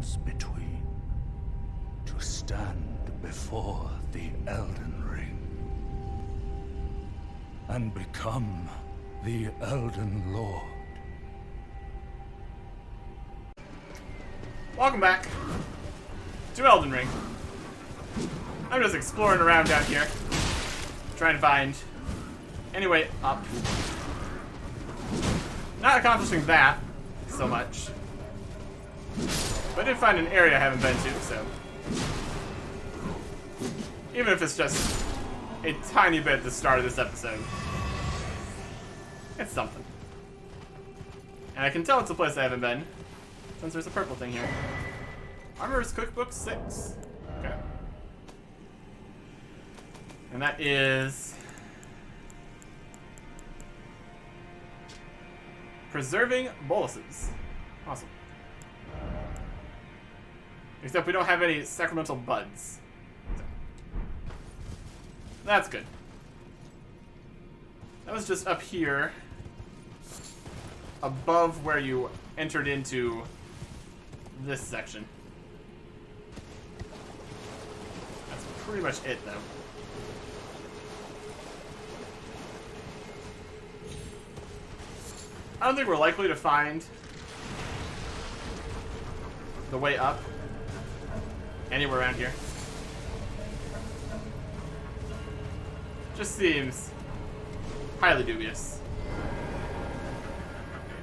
distance between, to stand before the Elden Ring and become the Elden Lord. Welcome back to Elden Ring. I'm just exploring around down here, trying to find any way up. Not accomplishing that so much, but I did find an area I haven't been to, so even if it's just a tiny bit at the start of this episode, it's something. And I can tell it's a place I haven't been, since there's a purple thing here. Armorer's Cookbook 6. Okay. And that is preserving boluses. Awesome. Except we don't have any sacramental buds. That's good. That was just up here, above where you entered into this section. That's pretty much it, though. I don't think we're likely to find the way up anywhere around here. Just seems highly dubious.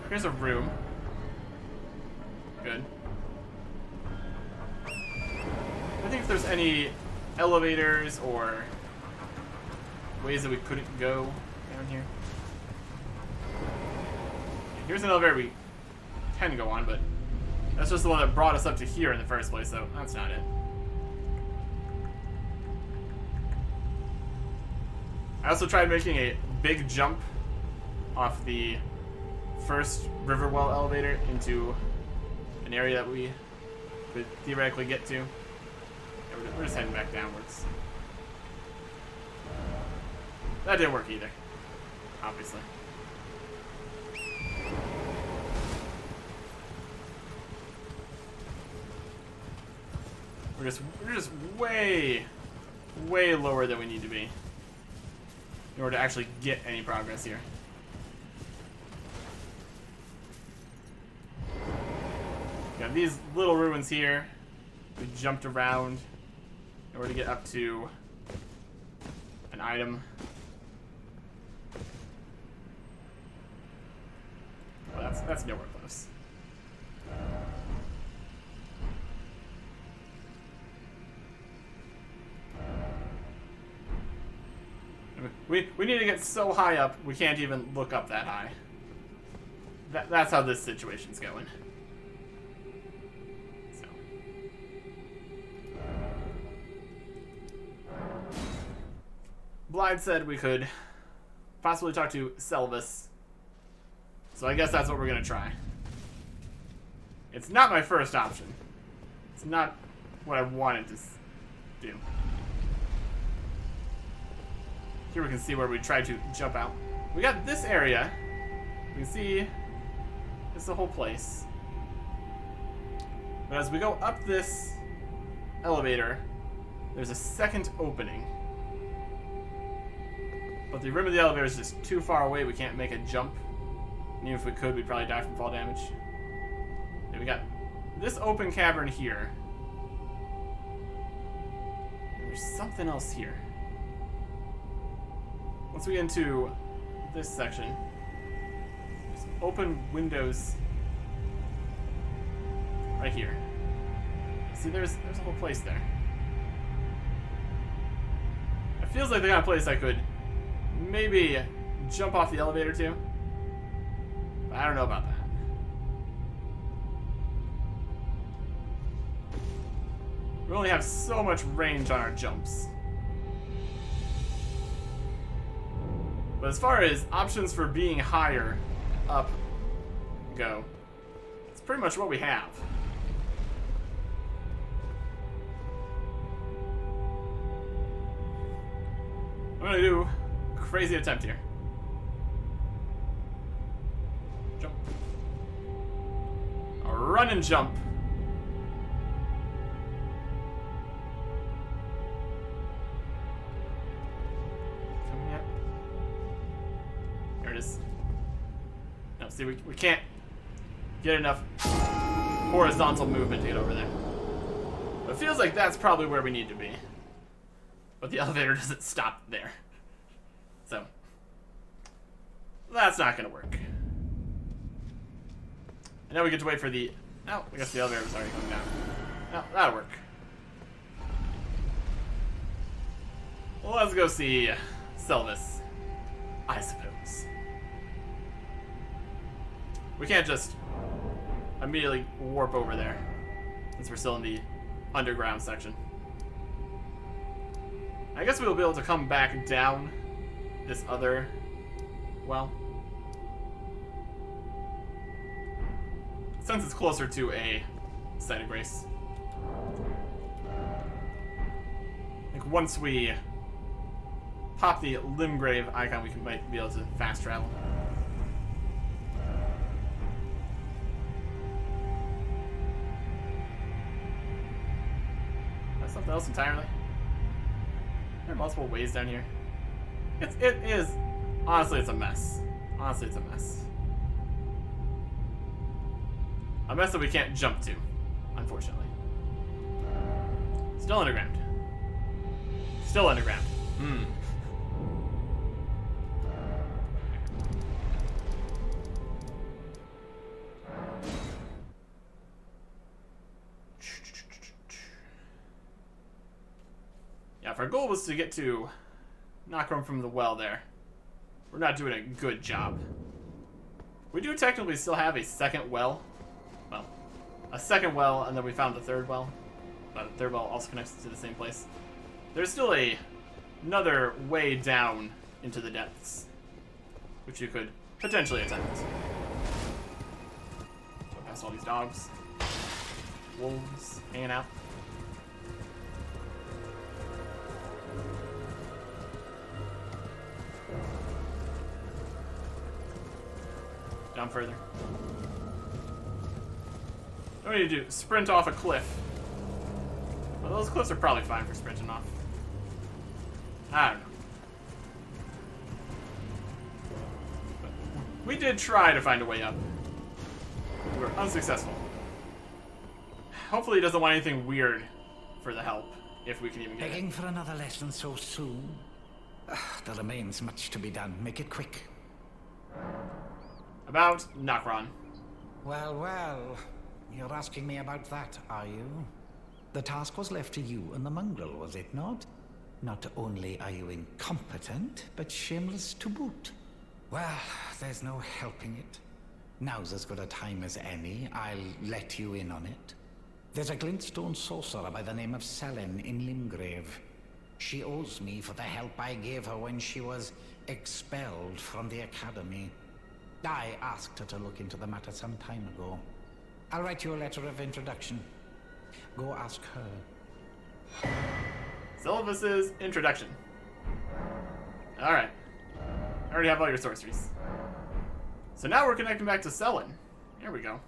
Here's a room. Good. I think if there's any elevators or ways that we couldn't go down here. Here's an elevator we can go on, but that's just the one that brought us up to here in the first place, so that's not it. I also tried making a big jump off the first Riverwell elevator into an area that we could theoretically get to. Yeah, we're just heading back downwards. That didn't work either, obviously. We're just way lower than we need to be in order to actually get any progress here. We have these little ruins here. We jumped around in order to get up to an item. Well, that's nowhere close. We need to get so high up, we can't even look up that high. That's how this situation's going. So. Blythe said we could possibly talk to Selvis. So I guess that's what we're going to try. It's not my first option. It's not what I wanted to do. Here we can see where we tried to jump out. We got this area. You can see this is the whole place. But as we go up this elevator, there's a second opening. But the rim of the elevator is just too far away. We can't make a jump. And even if we could, we'd probably die from fall damage. And we got this open cavern here. And there's something else here. Once we get into this section, there's open windows right here. See, there's a whole place there. It feels like the kind of place I could maybe jump off the elevator to. But I don't know about that. We only have so much range on our jumps. But as far as options for being higher up go, it's pretty much what we have. I'm gonna do a crazy attempt here. Jump. A run and jump. See, we can't get enough horizontal movement to get over there. But it feels like that's probably where we need to be. But the elevator doesn't stop there. So, that's not going to work. And now we get to wait for the... Oh, I guess the elevator was already coming down. No, that'll work. Well, let's go see Selvis, I suppose. We can't just immediately warp over there, since we're still in the underground section. I guess we'll be able to come back down this other well. Since it's closer to a site of grace. Like once we pop the Limgrave icon, we might be able to fast travel. That's something else entirely. There are multiple ways down here. It is. Honestly, it's a mess. Honestly, it's a mess. A mess that we can't jump to, unfortunately. Still underground. Still underground. Hmm. Yeah, if our goal was to get to Knockrum from the well there, we're not doing a good job. We do technically still have a second well. Well, a second well, and then we found the third well. But the third well also connects to the same place. There's still another way down into the depths, which you could potentially attempt. Go past all these dogs. Wolves hanging out. Down further. What do you do? Sprint off a cliff. Well, those cliffs are probably fine for sprinting off. I don't know. But we did try to find a way up. We were unsuccessful. Hopefully he doesn't want anything weird for the help, if we can even get it. Begging for another lesson so soon? There remains much to be done. Make it quick. About Nokron. Well, well. You're asking me about that, are you? The task was left to you and the mongrel, was it not? Not only are you incompetent, but shameless to boot. Well, there's no helping it. Now's as good a time as any. I'll let you in on it. There's a glintstone sorcerer by the name of Selin in Limgrave. She owes me for the help I gave her when she was expelled from the academy. I asked her to look into the matter some time ago. I'll write you a letter of introduction. Go ask her. Sylvis's introduction. Alright. I already have all your sorceries. So now we're connecting back to Selin. Here we go.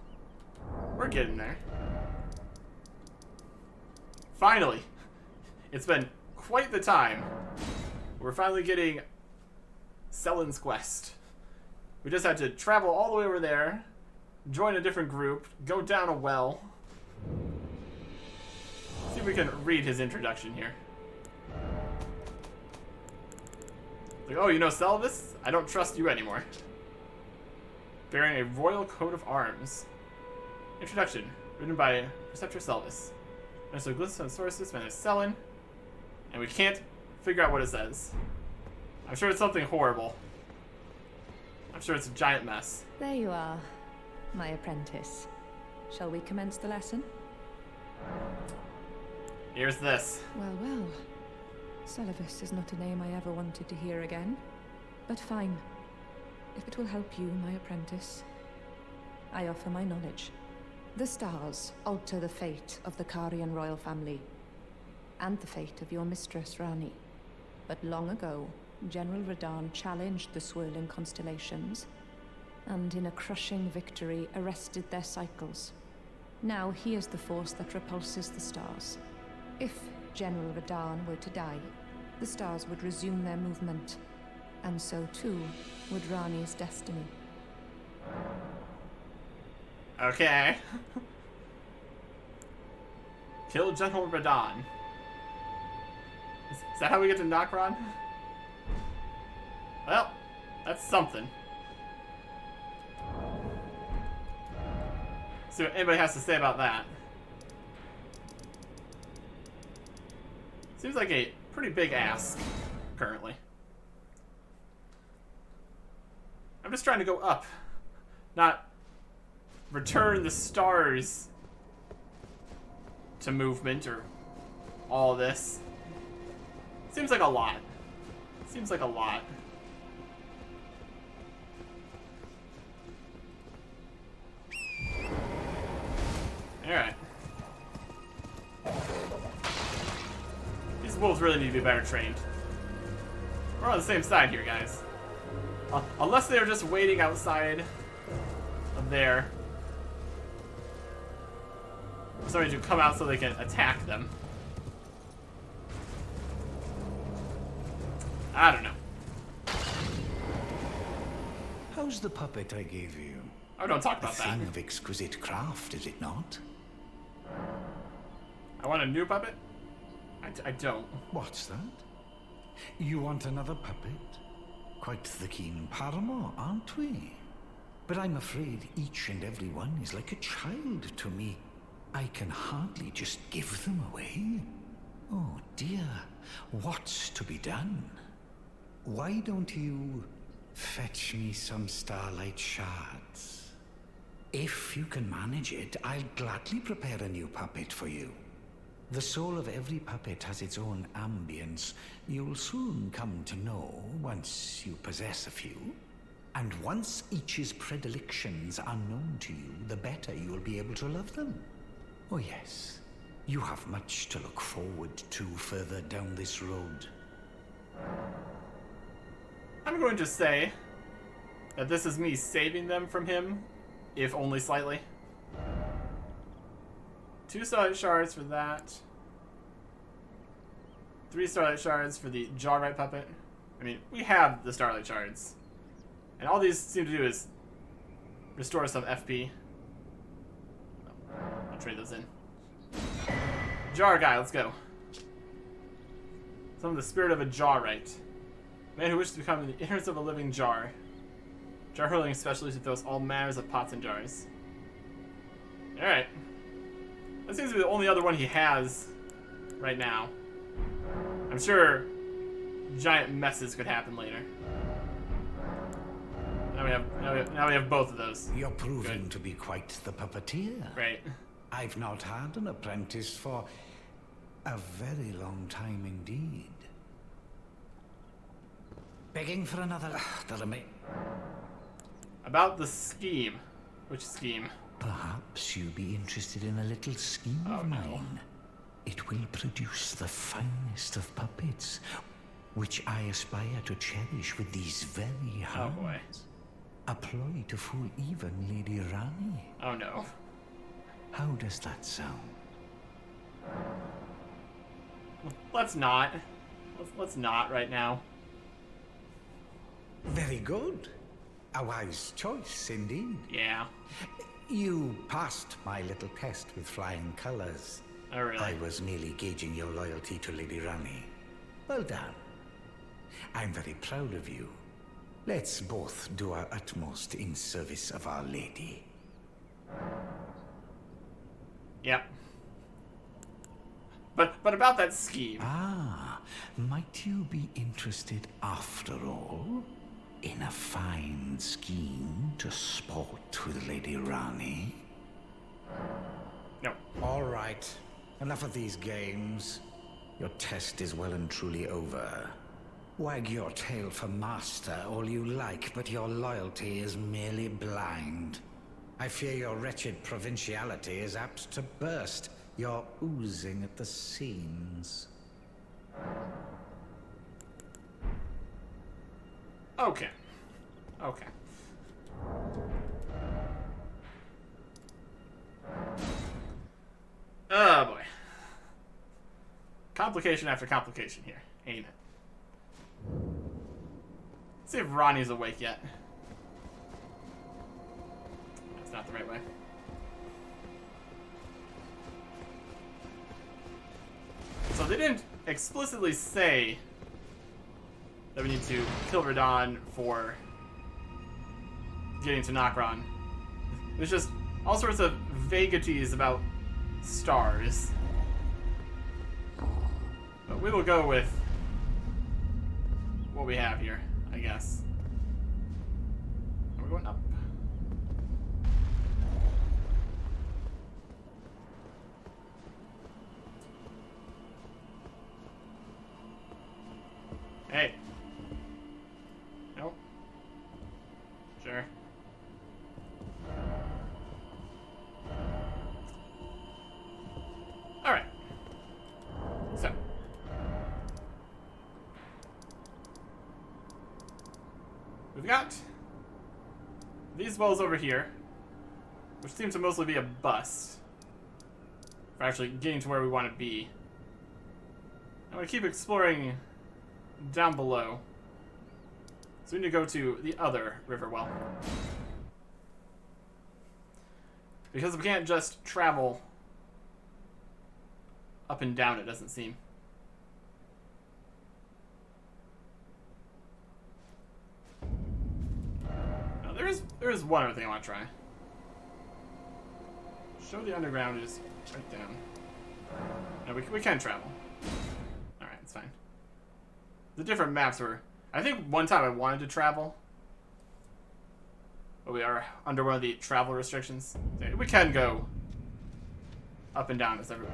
We're getting there. Finally. It's been quite the time. We're finally getting Selin's quest. We just had to travel all the way over there, join a different group, go down a well. See if we can read his introduction here. Like, oh, you know Selvis? I don't trust you anymore. Bearing a royal coat of arms. Introduction, written by Preceptor Selvis. And so glisten and sources, man is Selin. And we can't figure out what it says. I'm sure it's something horrible. I'm sure it's a giant mess. There you are, my apprentice. Shall we commence the lesson? Here's this. Well, well. Selvis is not a name I ever wanted to hear again. But fine. If it will help you, my apprentice, I offer my knowledge. The stars alter the fate of the Karian royal family, and the fate of your mistress, Rani. But long ago, General Radahn challenged the swirling constellations, and in a crushing victory arrested their cycles. Now he is the force that repulses the stars. If General Radahn were to die, the stars would resume their movement, and so too would Rani's destiny. Okay. Kill General Radon. Is that how we get to Nokron? Well, that's something. See what anybody has to say about that. Seems like a pretty big ask, currently. I'm just trying to go up, not return the stars to movement or all this. Seems like a lot. Seems like a lot. Alright. These wolves really need to be better trained. We're on the same side here, guys. Unless they're just waiting outside of there. For somebody to come out so they can attack them. I don't know. How's the puppet I gave you? Oh, don't talk about A that. thing of exquisite craft, is it not? I want a new puppet? I don't. What's that? You want another puppet? Quite the keen paramour, aren't we? But I'm afraid each and every one is like a child to me. I can hardly just give them away. Oh dear, what's to be done? Why don't you fetch me some starlight shards? If you can manage it, I'll gladly prepare a new puppet for you. The soul of every puppet has its own ambience. You'll soon come to know once you possess a few. And once each's predilections are known to you, the better you'll be able to love them. Oh yes, you have much to look forward to further down this road. I'm going to say that this is me saving them from him, if only slightly. 2 starlight shards for that. 3 starlight shards for the Jawright puppet. I mean, we have the starlight shards. And all these seem to do is restore some FP. I'll trade those in. Jar guy, let's go. Summon the spirit of a Jawright. Man who wishes to become the innards of a living jar. Jar hurling specialist who throws all manners of pots and jars. Alright. That seems to be the only other one he has right now. I'm sure giant messes could happen later. Now we have both of those. You're proving Good. to be quite the puppeteer. Great. I've not had an apprentice for a very long time indeed. Begging for another... About the scheme. Which scheme? Perhaps you'd be interested in a little scheme of mine. It will produce the finest of puppets, which I aspire to cherish with these very hands. Oh boy. A ploy to fool even Lady Rani. Oh no. How does that sound? Let's not. Let's not right now. Very good. A wise choice indeed. Yeah. You passed my little test with flying colors. Oh really? I was merely gauging your loyalty to Lady Rani. Well done. I'm very proud of you. Let's both do our utmost in service of Our Lady. Yep. But about that scheme. Ah, might you be interested after all in a fine scheme to sport with Lady Rani? No. All right. Enough of these games. Your test is well and truly over. Wag your tail for master all you like, but your loyalty is merely blind. I fear your wretched provinciality is apt to burst. You're oozing at the seams. Okay. Okay. Oh boy. Complication after complication here, ain't it? Let's see if Ronnie's awake yet. not the right way. So they didn't explicitly say that we need to kill Radon for getting to Nokron. There's just all sorts of vagaries about stars. But we will go with what we have here, I guess. Are we going up? Hey. Nope. Sure. Alright. So. We've got these wells over here, which seem to mostly be a bust for actually getting to where we want to be. I'm going to keep exploring down below. So we need to go to the other river well. Because we can't just travel up and down, it doesn't seem. Now, there is one other thing I want to try. Show the underground is right down. No, we can travel. Alright, it's fine. The different maps were... I think one time I wanted to travel. But we are under one of the travel restrictions. We can go up and down as everyone.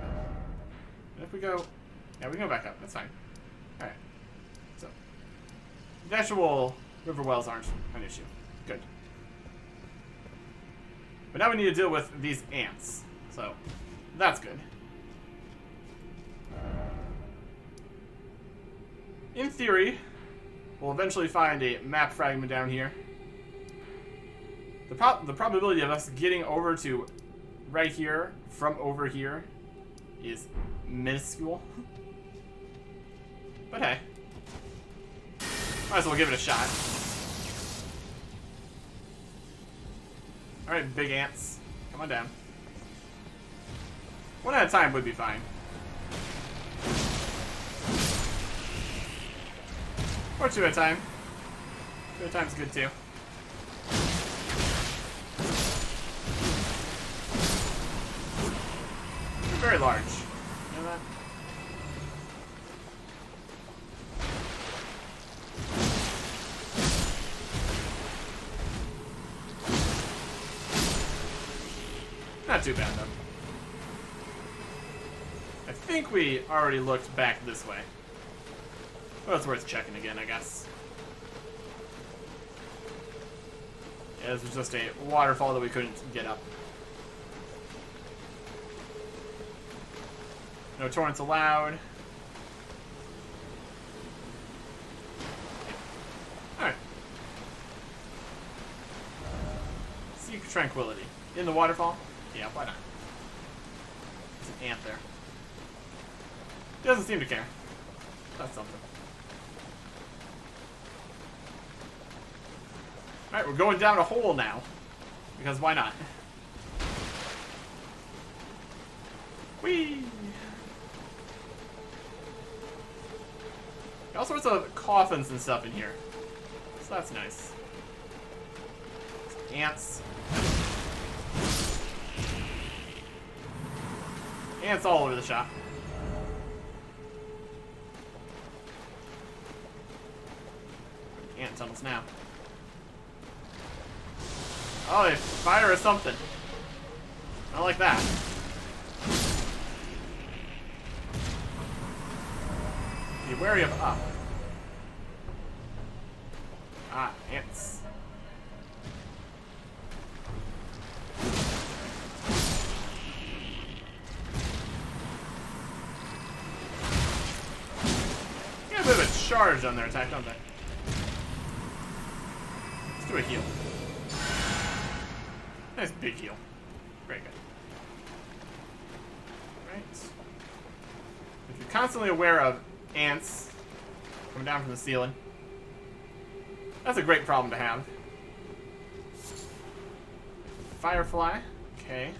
And if we go... Yeah, we can go back up. That's fine. Alright. So. The actual river wells aren't an issue. Good. But now we need to deal with these ants. So, that's good. In theory, we'll eventually find a map fragment down here. The probability of us getting over to right here from over here is minuscule. But hey. Might as well give it a shot. Alright, big ants. Come on down. One at a time would be fine. Or two at a time. Two at a time's good too. They're very large. You know that? Not too bad though. I think we already looked back this way. Well, it's worth checking again, I guess. Yeah, this was just a waterfall that we couldn't get up. No torrents allowed. Alright. Seek tranquility. In the waterfall? Yeah, why not? There's an ant there. He doesn't seem to care. That's something. Alright, we're going down a hole now. Because why not? Whee! All sorts of coffins and stuff in here. So that's nice. Ants. Ants all over the shop. Ant tunnels now. Oh, they fire or something. I like that. Be wary of up. Ah, ants. Got a bit of a charge on their attack, don't they? Let's do a heal. Nice big heal. Very good. Right. If you're constantly aware of ants coming down from the ceiling, that's a great problem to have. Firefly. Okay.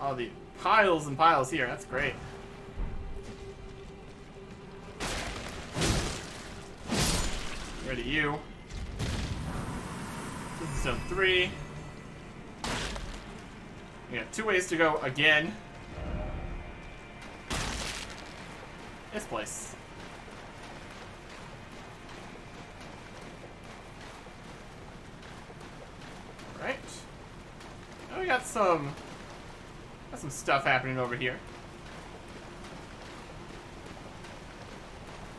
All the piles and piles here. That's great. Ready you. This is zone 3. We got 2 ways to go again. This place. Right. Now we got some stuff happening over here.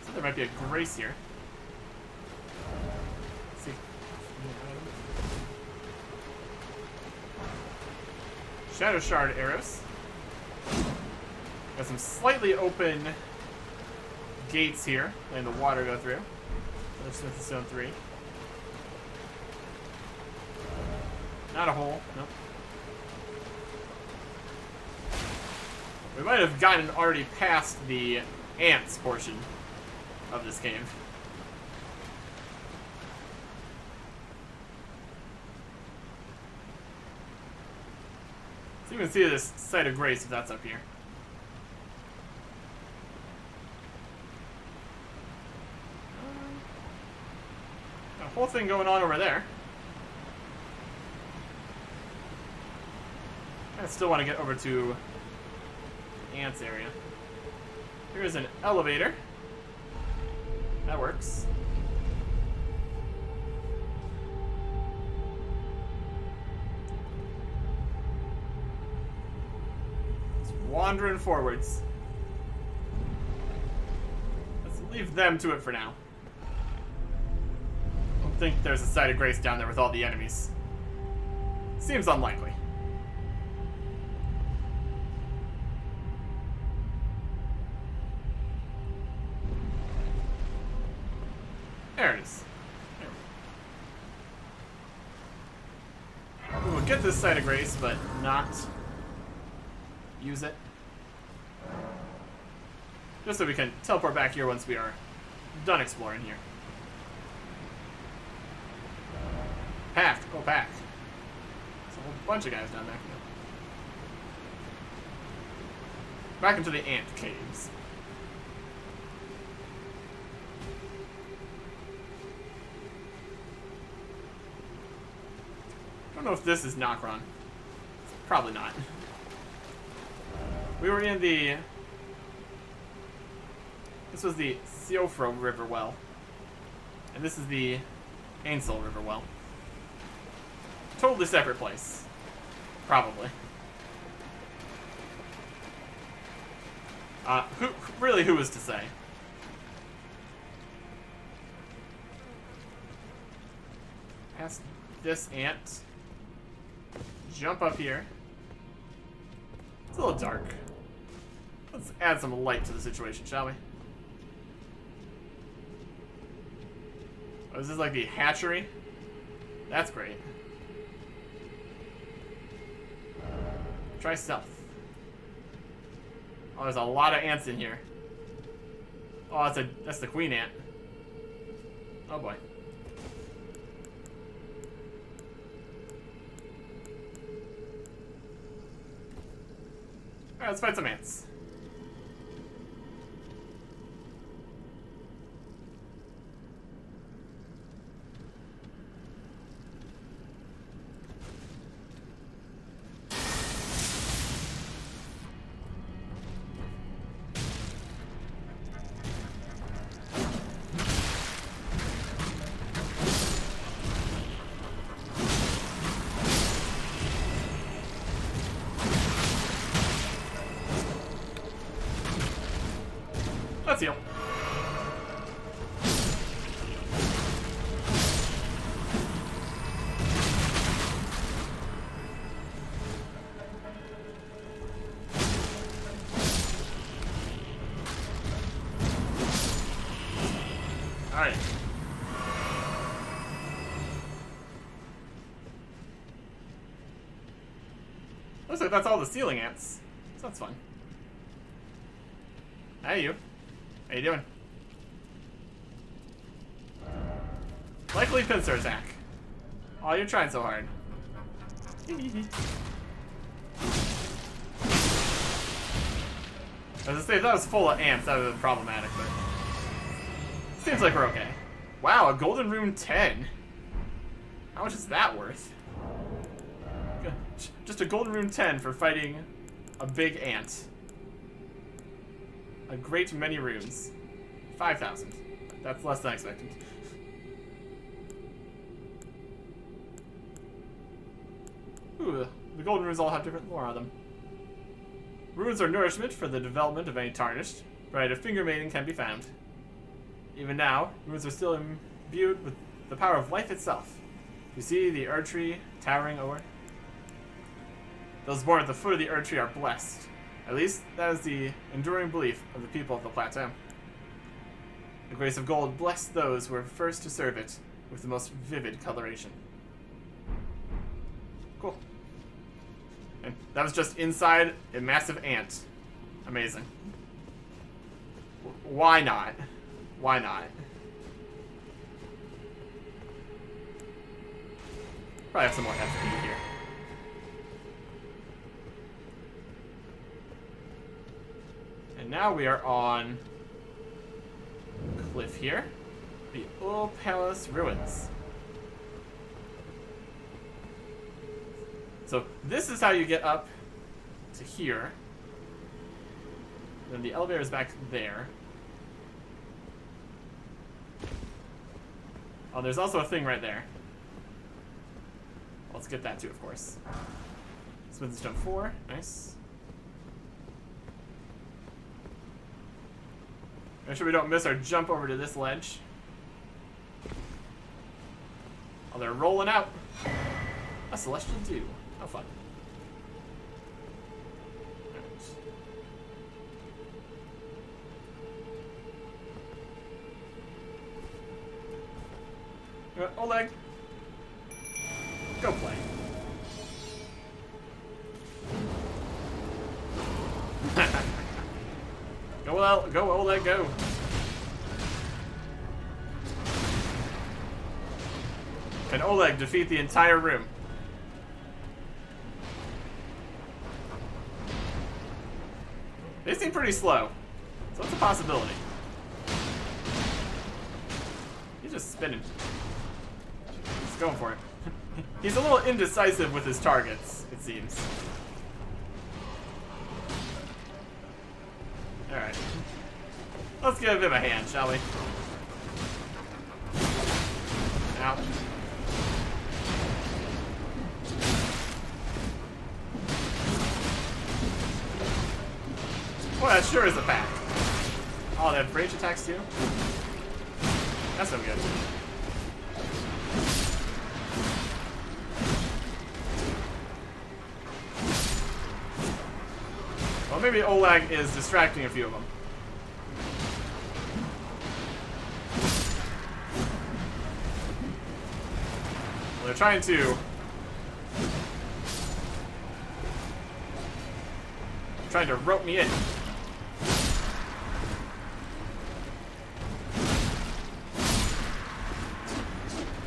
So there might be a grace here. Let's see. Shadow Shard arrows. Got some slightly open gates here, letting the water go through. Another Smith Zone 3. Not a hole, nope. We might have gotten already past the ants portion of this cave. So you can see this site of grace if that's up here. Got a whole thing going on over there. I still want to get over to the ants area. Here's an elevator. That works. Just wandering forwards. Let's leave them to it for now. I don't think there's a site of grace down there with all the enemies. Seems unlikely. There it is. We will get this site of grace, but not use it. Just so we can teleport back here once we are done exploring here. Pack. Oh, pack. There's a whole bunch of guys down there. Back into the ant caves. I don't know if this is Nokron. Probably not. We were in the... This was the Siofra River Well. And this is the Ainsel River Well. Totally separate place. Probably. Who is to say? Past this ant. Jump up here. It's a little dark. Let's add some light to the situation, shall we? Oh, is this like the hatchery? That's great. Try stealth. Oh, there's a lot of ants in here. Oh, that's the queen ant. Oh boy. Alright, let's fight some ants. Let's heal. Alright. Looks like that's all the ceiling ants. So that's fun. Hey, you. How you doing? Likely pincer attack. Oh, you're trying so hard. I was gonna say, if that was full of ants, that would have been problematic, but seems like we're okay. Wow, a golden rune 10. How much is that worth? Just a golden rune 10 for fighting a big ant. A great many runes. 5,000. That's less than I expected. Ooh, the golden runes all have different lore on them. Runes are nourishment for the development of any tarnished, right? A finger maiden can be found. Even now, runes are still imbued with the power of life itself. You see the Erd tree towering over? Those born at the foot of the Erd tree are blessed. At least, that is the enduring belief of the people of the plateau. The grace of gold blessed those who were first to serve it with the most vivid coloration. Cool. And that was just inside a massive ant. Amazing. Why not? Why not? Probably have some more FP here. And now we are on a cliff here. The Old Palace Ruins. So this is how you get up to here. Then the elevator is back there. Oh, there's also a thing right there. Let's get that too, of course. Smith's Stone 4, nice. Make sure we don't miss our jump over to this ledge. Oh, they're rolling out. A celestial dew. How fun. Right. Oleg. Go play. Go Oleg, go. Can Oleg defeat the entire room? They seem pretty slow, so it's a possibility. He's just spinning. He's going for it. He's a little indecisive with his targets, it seems. Alright. Let's give him a hand, shall we? Ow. Boy, that sure is a pack. Oh, they have range attacks too? That's no good. Well, maybe Oleg is distracting a few of them. Well, they're trying to rope me in.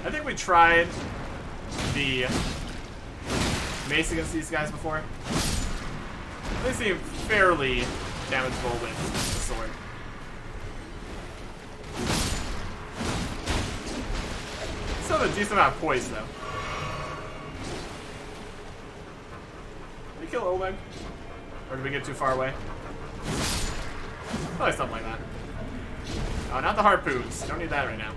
I think we tried the mace against these guys before. They seem fairly damageable with the sword. Still have a decent amount of poise, though. Did we kill Oleg? Or did we get too far away? Probably something like that. Oh, not the harpoons. Don't need that right now.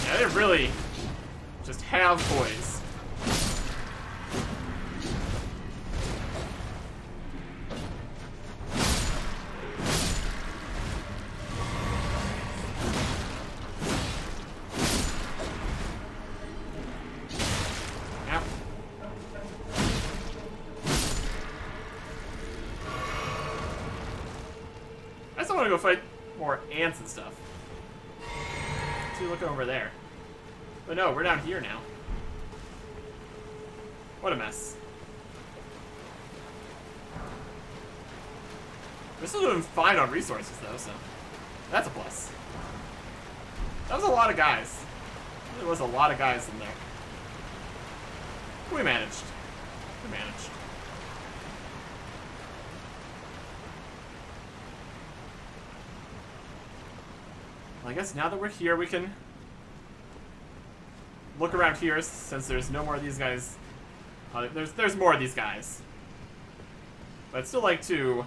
Yeah, they really just have poise. I want to go fight more ants and stuff. See, look over there. But no, we're down here now. What a mess. We're still doing fine on resources, though, so that's a plus. That was a lot of guys. There was a lot of guys in there. We managed. We managed. Well, I guess now that we're here, we can look around here, since there's no more of these guys. There's more of these guys. But I'd still like to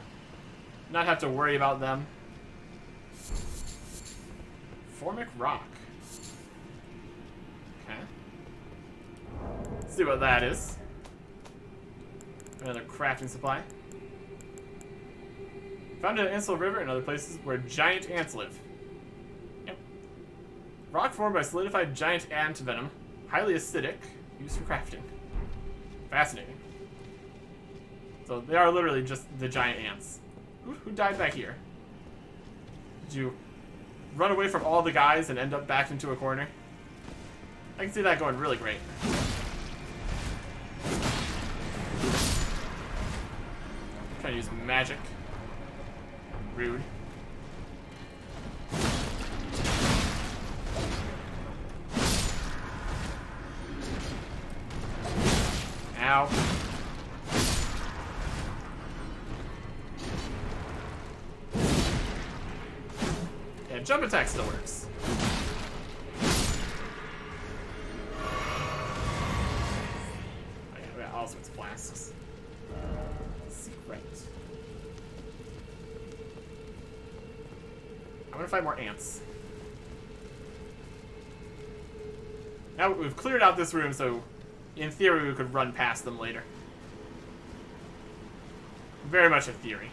not have to worry about them. Formic rock. Okay. Let's see what that is. Another crafting supply. Found in Ansel River and other places where giant ants live. Yep. Rock formed by solidified giant ant venom. Highly acidic. Used for crafting. Fascinating. So they are literally just the giant ants. Who died back here? Did you run away from all the guys and end up backed into a corner? I can see that going really great. Trying to use magic. Rude. Ow. Yeah, jump attack still works. Oh, yeah, we got all sorts of flasks. Secret. I'm gonna find more ants. Now we've cleared out this room, so in theory we could run past them later. Very much a theory.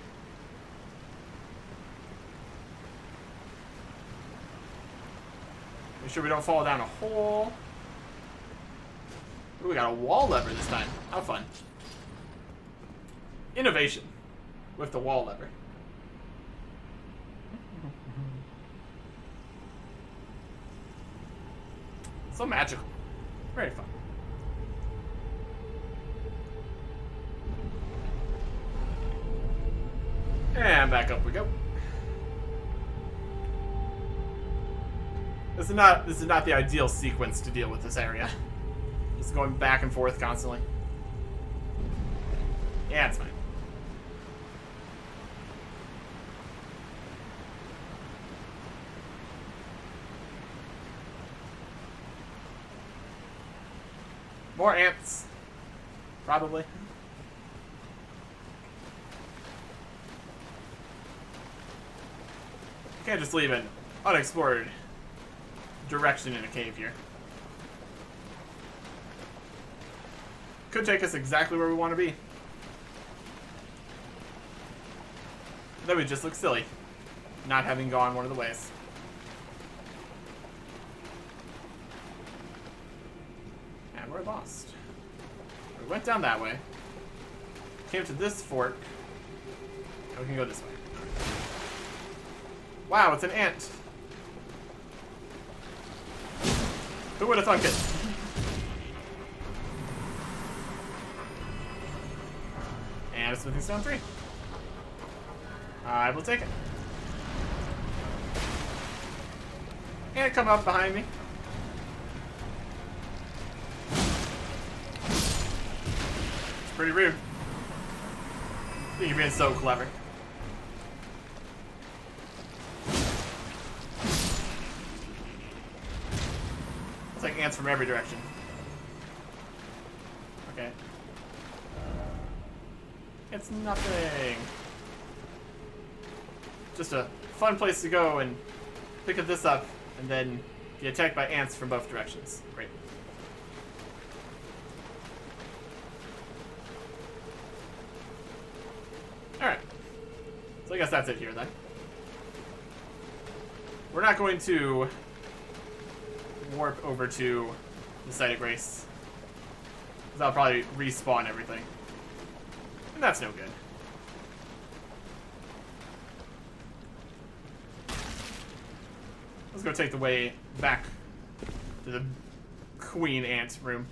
Make sure we don't fall down a hole. Ooh, we got a wall lever this time. How fun. Innovation with the wall lever. So magical. Very fun. And back up we go. This is not the ideal sequence to deal with this area. Just going back and forth constantly. Yeah, it's fine. More ants. Probably. Can't just leave an unexplored direction in a cave here. Could take us exactly where we want to be. Then we just look silly, not having gone one of the ways. And we're lost. We went down that way. Came to this fork. And we can go this way. Wow, it's an ant. Who would have thunk it? And a smithing stone 3. I will take it. And come up behind me. It's pretty rude. I think you're being so clever. It's like ants from every direction. Okay. It's nothing. Just a fun place to go and pick this up and then be attacked by ants from both directions. Great. Alright. So I guess that's it here then. We're not going to warp over to the site of grace, because I'll probably respawn everything. And that's no good. Let's go take the way back to the Queen Ant room.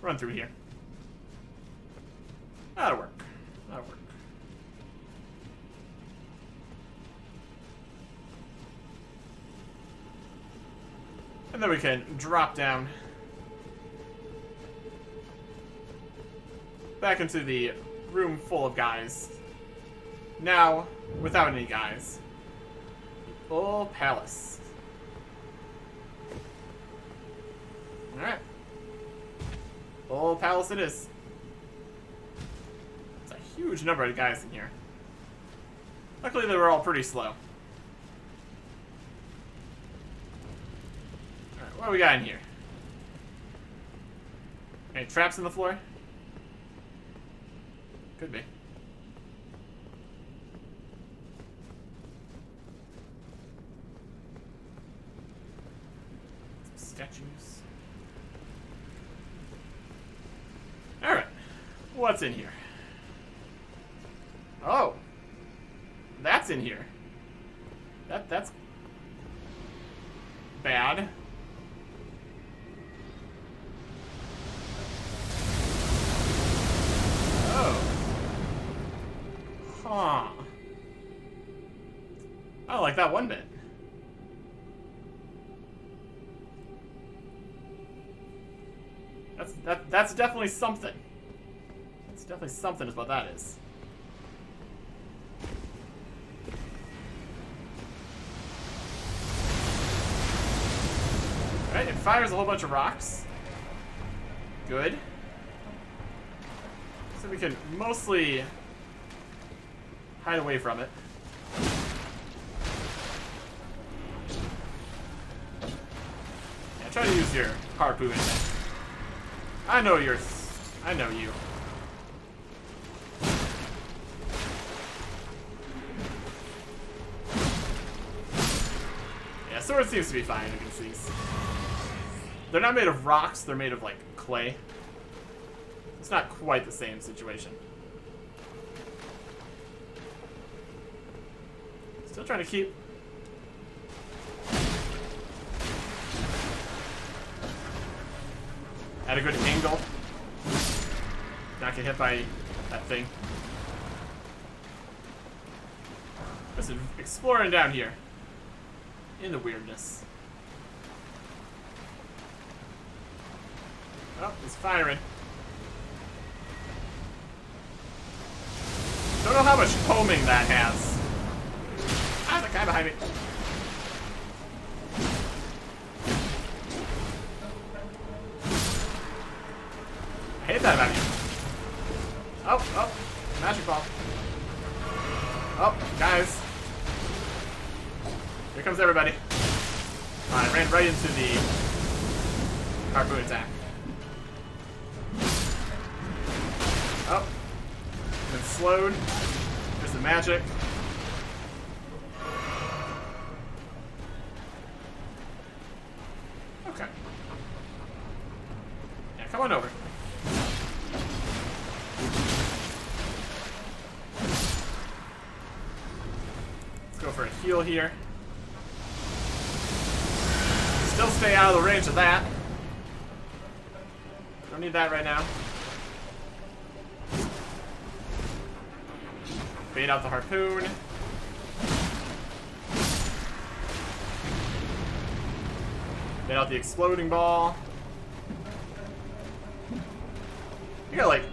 run through here. That'll work. That'll work. And then we can drop down back into the room full of guys. Now, without any guys. Full palace. Alright. Full palace it is. It's a huge number of guys in here. Luckily they were all pretty slow. Alright, what do we got in here? Any traps in the floor? Could be. Some statues. Alright. What's in here? Oh. That's in here. That's bad. Oh. Huh. I don't like that one bit. That's definitely something. That's definitely something is what that is. Alright, it fires a whole bunch of rocks. Good. So we can mostly hide away from it. Yeah, try to use your harpoon. I know you. Yeah, sword seems to be fine against these. They're not made of rocks, they're made of, like, clay. It's not quite the same situation. Still trying to keep... at a good angle. Not get hit by that thing. Just exploring down here. In the weirdness. Oh, he's firing. Don't know how much homing that has. Ah, the guy behind me. I hate that about you. Oh, magic ball. Oh, guys. Here comes everybody. I ran right into the harpoon attack. Oh. Been slowed. There's the magic. Okay. Yeah, come on over. Let's go for a heal here. Still stay out of the range of that. Don't need that right now. Bait out the harpoon. Bait out the exploding ball. You got like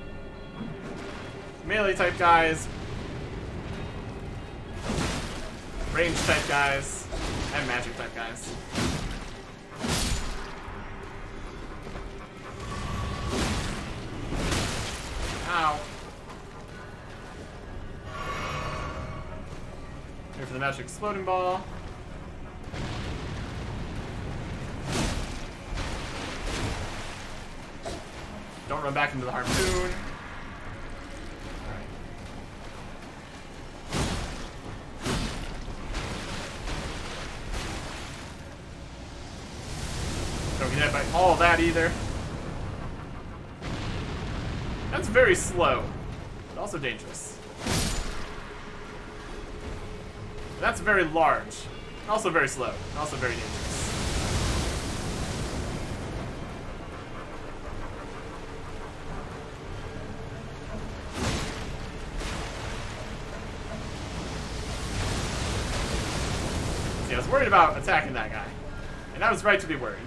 melee type guys, range type guys, and magic type guys. Ow. Here for the magic exploding ball. Don't run back into the harpoon. Alright. Don't get hit by all of that either. That's very slow, but also dangerous. That's very large. Also very slow. Also very dangerous. was worried about attacking that guy. And I was right to be worried.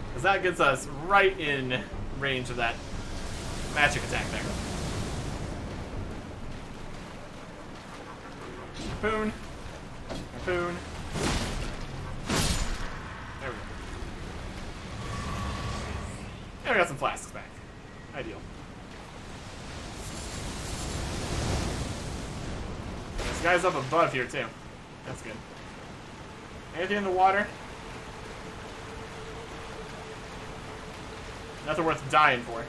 Because that gets us right in range of that magic attack there. Harpoon. Harpoon. There we go. And we got some flasks back. Ideal. This guy's up above here too. That's good. Anything in the water? Nothing worth dying for.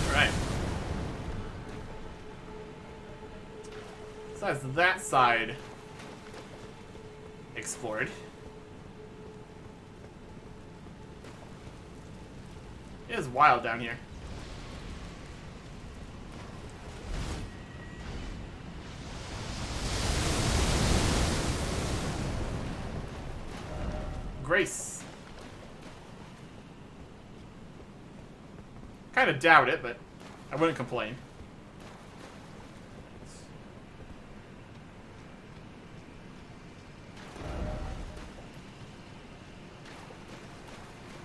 Alright. Besides that side explored. It is wild down here. Grace. Kind of doubt it, but I wouldn't complain.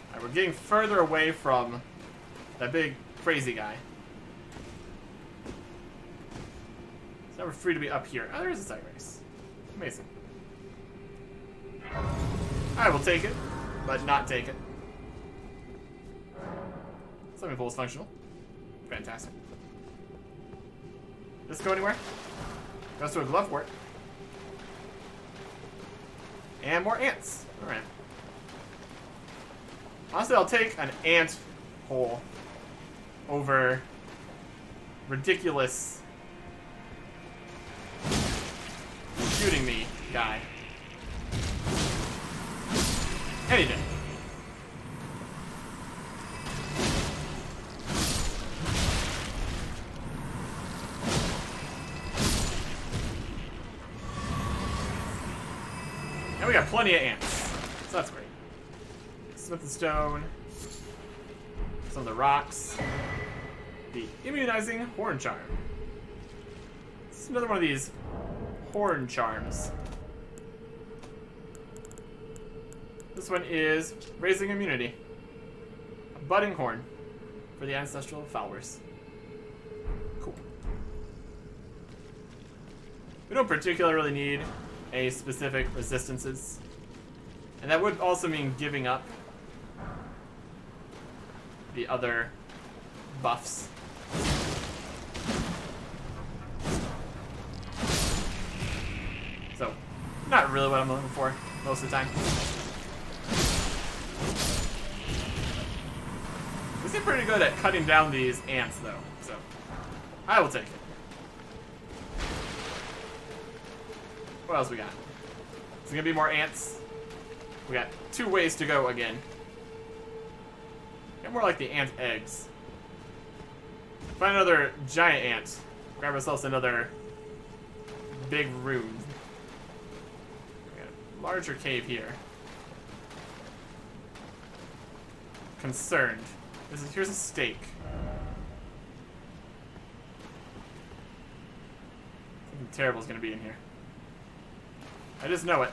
Alright, we're getting further away from that big crazy guy. So now we're free to be up here. Oh, there's a side race. Amazing. I will take it, but not take it. Swimming pool is functional. Fantastic. Does this go anywhere? Goes to a glove port. And more ants. Alright. Honestly, I'll take an ant hole over ridiculous shooting me guy. Any day. And we got plenty of ants. So that's great. Smith and stone. Some of the rocks. The immunizing horn charm. This is another one of these horn charms. This one is raising immunity. A budding horn for the ancestral followers. Cool. We don't particularly need a specific resistances. And that would also mean giving up the other buffs. So, not really what I'm looking for most of the time. We seem pretty good at cutting down these ants, though, so I will take it. What else we got? Is there gonna be more ants? We got 2 ways to go again. Get more like the ant eggs. Find another giant ant. Grab ourselves another big rune. We got a larger cave here. Concerned. Here's a stake. Something terrible is going to be in here. I just know it.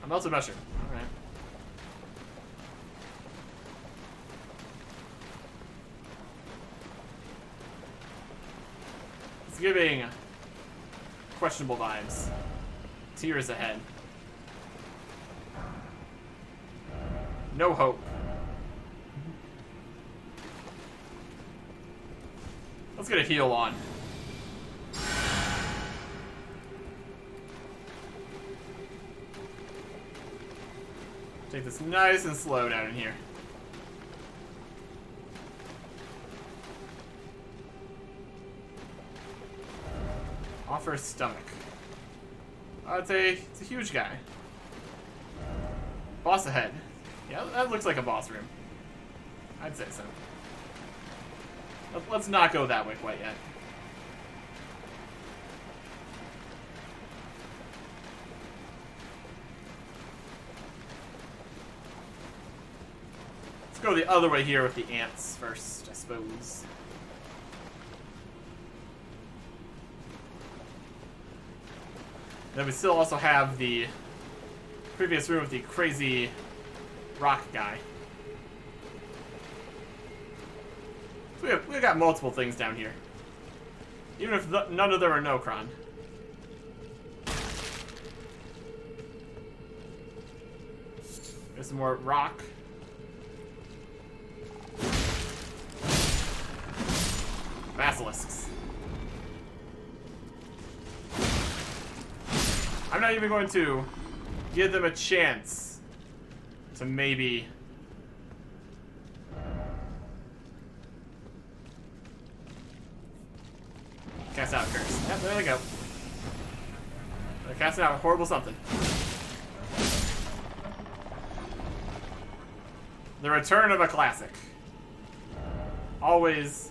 A melted mushroom. Alright. It's giving questionable vibes. Tears ahead. No hope. Let's get a heal on. Take this nice and slow down in here. Offer stomach. It's a huge guy. Boss ahead. Yeah, that looks like a boss room. I'd say so. Let's not go that way quite yet. Let's go the other way here with the ants first, I suppose. Then we still also have the previous room with the crazy rock guy. So we've got multiple things down here. Even if none of them are Nokron. There's some more rock. Basilisks. I'm not even going to give them a chance to maybe cast out a curse. Yep, there they go. They're casting out a horrible something. The return of a classic. Always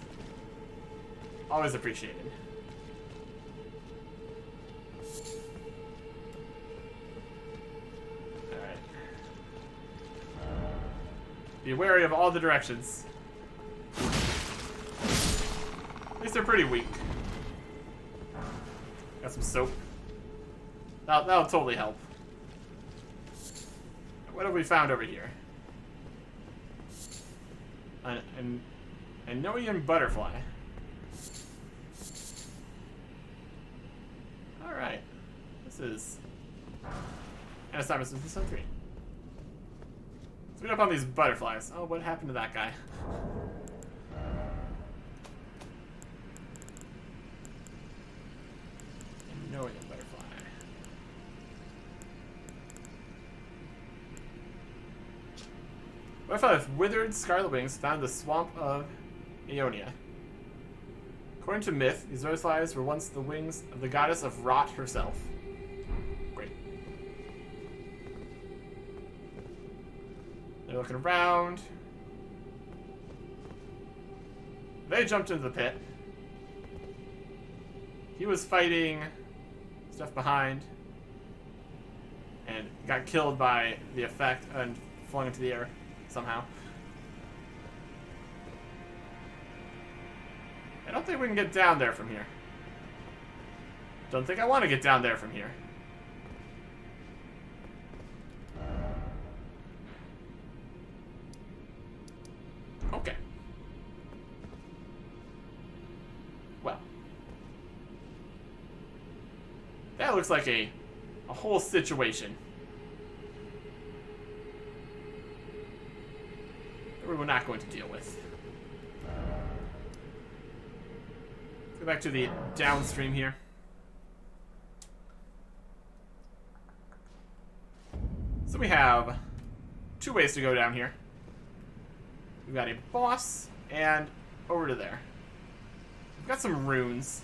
appreciated. Alright. Be wary of all the directions. At least they're pretty weak. Got some soap. That'll totally help. What have we found over here? An Anoian butterfly. Alright. This is... And it's not missing this on 3. Let's read up on these butterflies. Oh, what happened to that guy? Anoian butterfly. Butterfly with withered scarlet wings found in the swamp of Aeonia. According to myth, these butterflies were once the wings of the goddess of Rot herself. Great. They're looking around. They jumped into the pit. He was fighting stuff behind and got killed by the effect and flung into the air somehow. I don't think we can get down there from here. Don't think I want to get down there from here. Okay. Well. That looks like a whole situation. That we're not going to deal with. Go back to the downstream here. So we have 2 ways to go down here. We've got a boss and over to there. We've got some runes.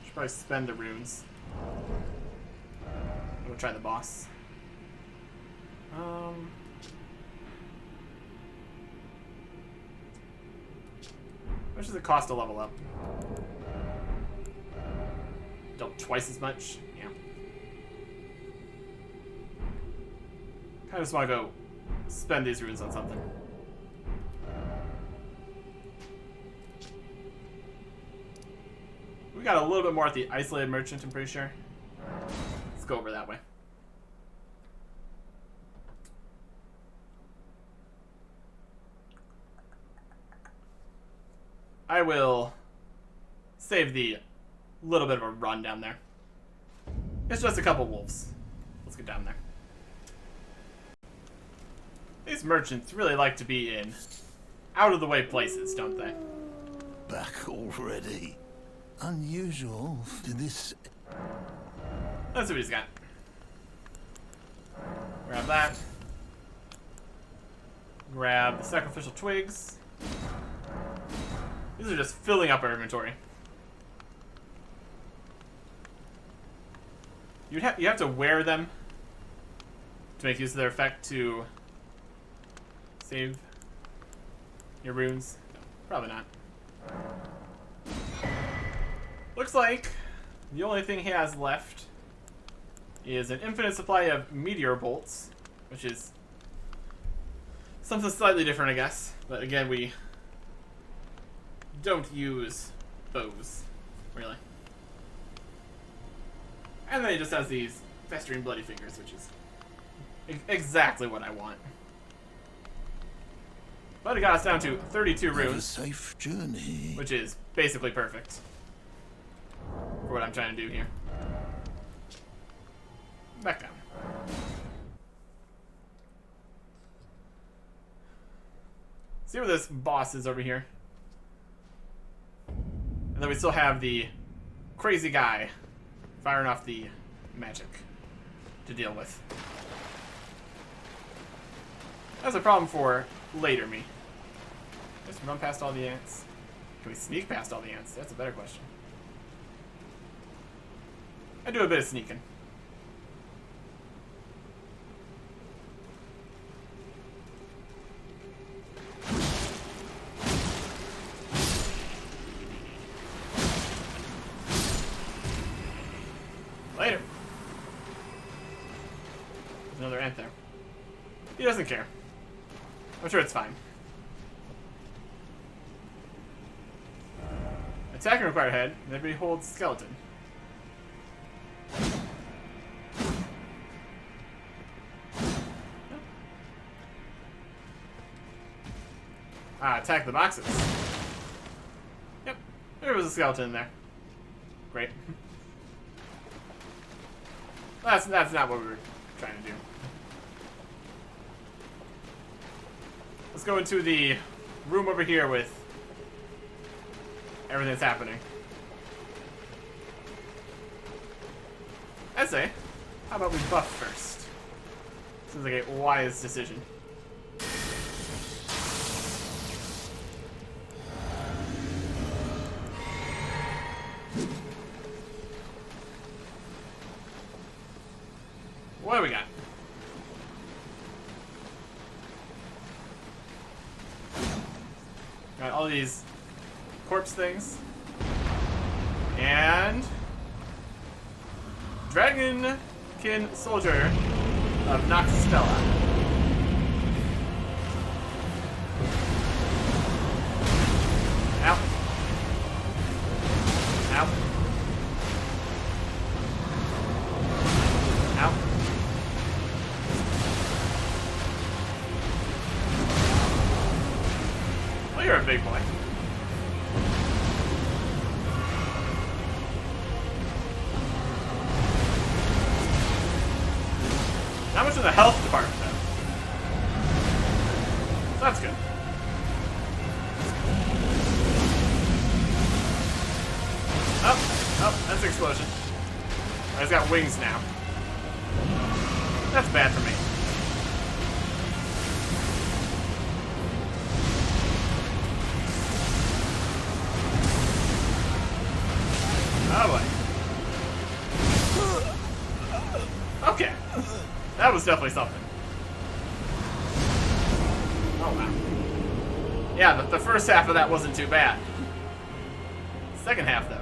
Should probably spend the runes. We'll try the boss. How much does it cost to level up? Twice as much? Yeah. Kinda just wanna go spend these runes on something. We got a little bit more at the isolated merchant, I'm pretty sure. Let's go over that way. I will save the little bit of a run down there. It's just a couple wolves. Let's get down there. These merchants really like to be in out-of-the-way places, don't they? Back already. Unusual for this. Let's see what he's got. Grab that. Grab the sacrificial twigs. These are just filling up our inventory. You have to wear them to make use of their effect to save your runes. No, probably not. Looks like the only thing he has left is an infinite supply of meteor bolts, which is something slightly different, I guess. But again, we don't use bows, really. And then he just has these festering bloody fingers, which is exactly what I want. But it got us down to 32 Have a runes, safe journey. which is basically perfect for what I'm trying to do here. Back down. See where this boss is over here. And then we still have the crazy guy firing off the magic to deal with. That's a problem for later me. Just run past all the ants. Can we sneak past all the ants? That's a better question. I do a bit of sneaking. Later. There's another ant there. He doesn't care. I'm sure it's fine. Attacking required head, and everybody holds skeleton. Attack the boxes. Yep, there was a skeleton in there. Great. That's not what we were trying to do. Let's go into the room over here with everything that's happening. I say, how about we buff first? Seems like a wise decision. What do we got? Got all these corpse things. And Dragonkin Soldier of Noxstella. Ow. Ow. Ow. Well, you're a big boy. Not much in the health department, though. So that's good. Oh, that's an explosion. Oh, he's got wings now. That's bad for me. Oh boy. Okay. That was definitely something. Oh wow. Yeah, the first half of that wasn't too bad. Second half though.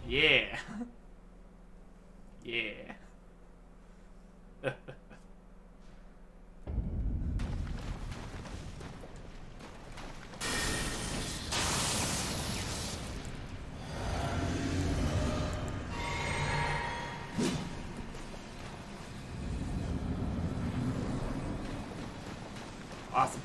Yeah. Yeah. Awesome.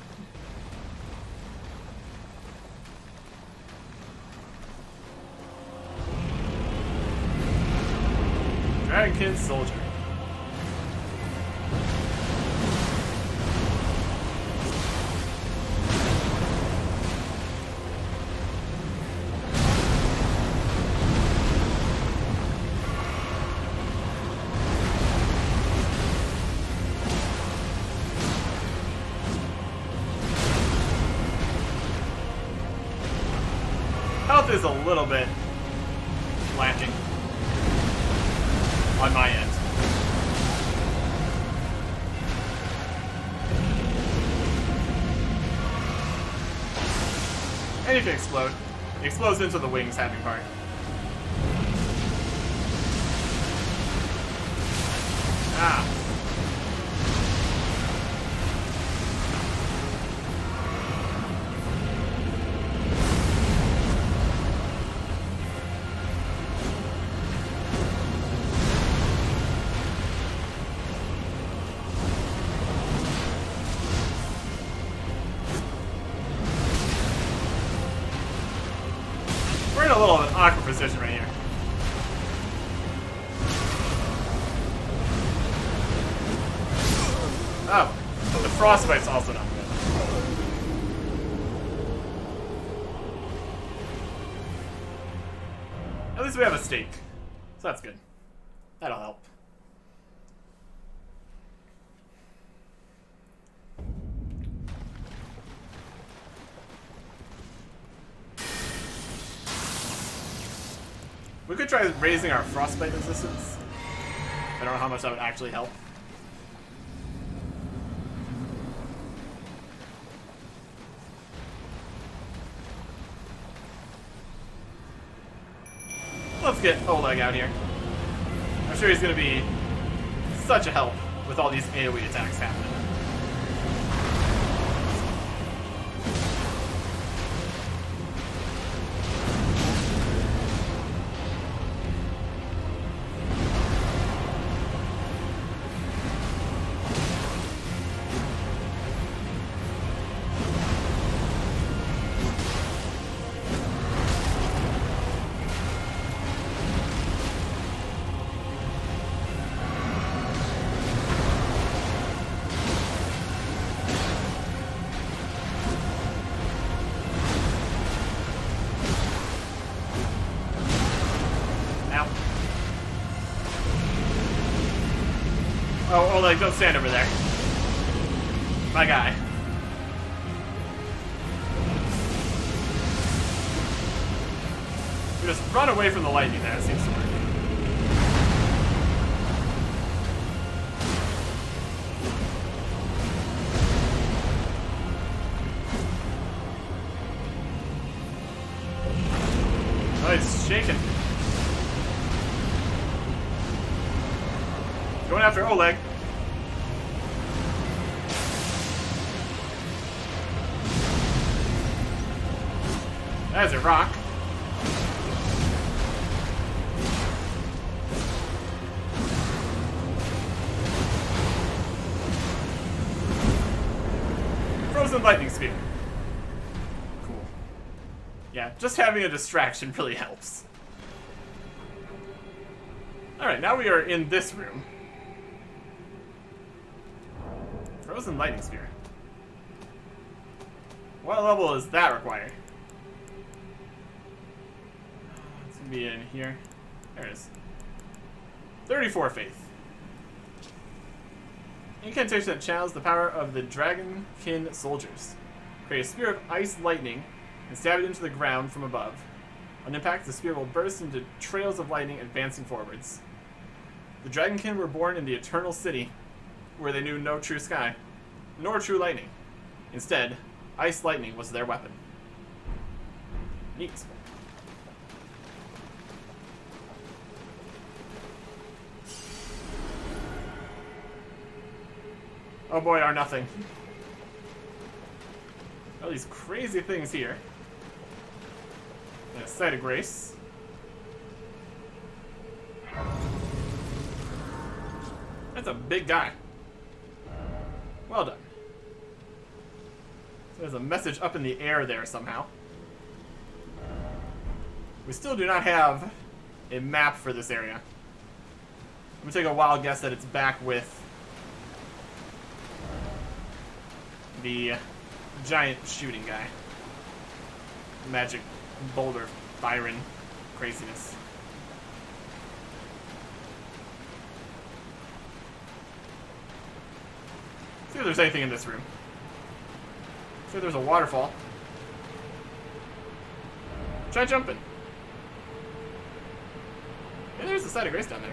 Dragonkin Soldier. Health is a little bit lacking on my end. And you can explode. It explodes into the wings having part. Ah. awkward position right here. Oh, the frostbite's also not good. At least we have a stake, so that's good. That'll help. We could try raising our frostbite resistance. I don't know how much that would actually help. Let's get Oleg out here. I'm sure he's going to be such a help with all these AoE attacks happening. Oh, Oleg, don't stand over there. My guy. We just run away from the lightning there, it seems to work. Oh, he's shaking. Going after Oleg. That is a rock. Frozen lightning spear. Cool. Yeah, just having a distraction really helps. Alright, now we are in this room. Frozen lightning spear. What level does that require? It's gonna be in here. There it is. 34 faith. Incantation that channels the power of the Dragonkin soldiers. Create a spear of ice lightning and stab it into the ground from above. On impact, the spear will burst into trails of lightning advancing forwards. The Dragonkin were born in the Eternal City, where they knew no true sky, nor true lightning. Instead, ice lightning was their weapon. Neat. Oh boy, our nothing. All these crazy things here. And a site of grace. That's a big guy. Well done. So there's a message up in the air there somehow. We still do not have a map for this area. I'm gonna take a wild guess that it's back with the giant shooting guy. Magic boulder Byron craziness. See if there's anything in this room. See if there's a waterfall. Try jumping. Yeah, there's a site of grace down there.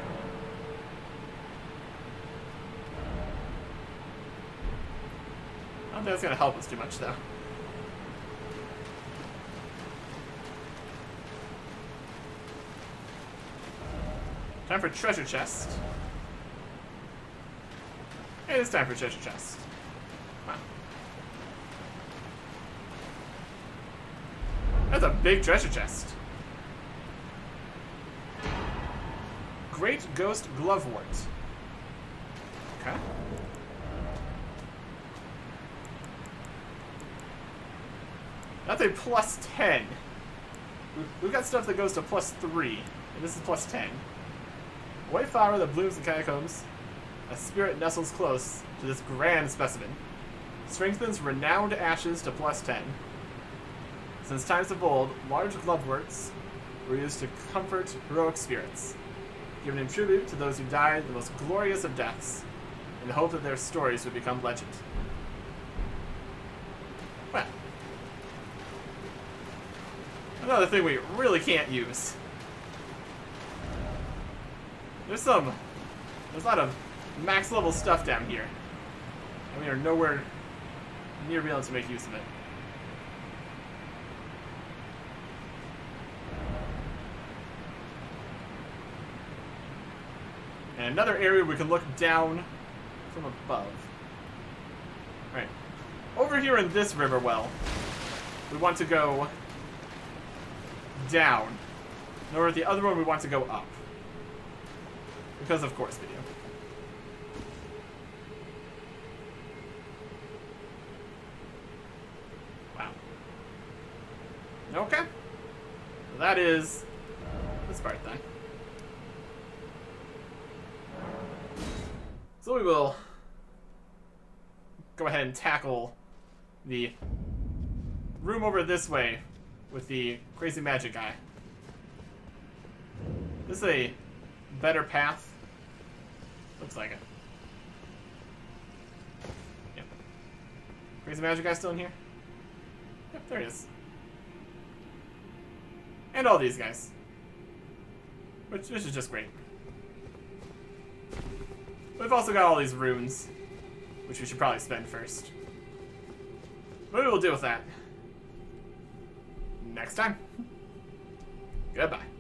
I don't think that's gonna help us too much though. Time for treasure chest. Hey, it's time for treasure chest. Wow. That's a big treasure chest. Great Ghost Glovewort. Okay. That's a +10. we've got stuff that goes to +3, and this is +10. A white flower that blooms in catacombs. A spirit nestles close to this grand specimen. Strengthens renowned ashes to +10. Since times of old, large gloveworks were used to comfort heroic spirits, given in tribute to those who died the most glorious of deaths, in the hope that their stories would become legend. Well, another thing we really can't use. There's a lot of max level stuff down here, and we are nowhere near being able to make use of it. And another area we can look down from above. Right. Over here in this river well, we want to go down. And over at the other one, we want to go up. Because of course we do. Wow. Okay. So that is this part then. So we will go ahead and tackle the room over this way with the crazy magic guy. This is a better path. Looks like it. Yep. Crazy magic guy still in here? Yep, there he is. And all these guys. Which is just great. We've also got all these runes, which we should probably spend first. But we will deal with that next time. Goodbye.